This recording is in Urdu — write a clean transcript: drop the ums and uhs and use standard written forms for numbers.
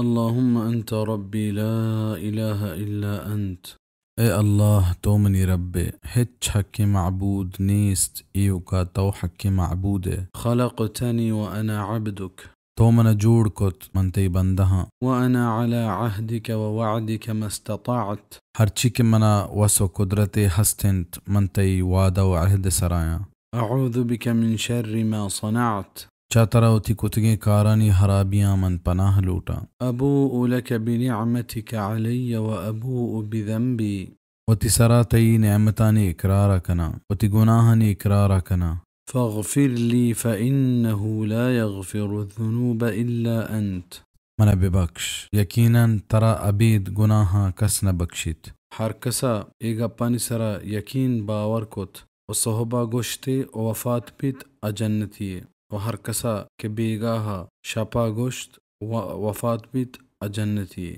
اللهم أنت ربي لا إله إلا أنت. اے الله تو منی رب هیچ حق معبود نیست ایو کا تو حق معبود ہے. خلقتني وأنا عبدك. تو من جوڑ کت من تی بندہاں. وأنا على عهدك ووعدك ما استطعت. ہرچی کے منا وسو قدرت ہستنت من تی وعدہ و عہد سرایاں. أعوذ بك من شر ما صنعت. چاترا ہوتی کتگیں کارانی حرابیاں من پناہ لوٹا. أبوء لك بنعمتك علي وأبوء بذنبي. وتی سرا تی نعمتانی اقرارا کنا وتی گناہانی اقرارا کنا. فاغفر لي فإنه لا يغفر الذنوب إلا أنت. من ببخش یقیناً ترا ابید گناہاں کس نہ بخشیت. ہر کسا ایگا پانی سرا یقین باور کت و صحبہ گوشتے و وفات پیت اجنتی و ہر کسا کہ بیگاہا شپا گوشت و وفات پیت اجنتی.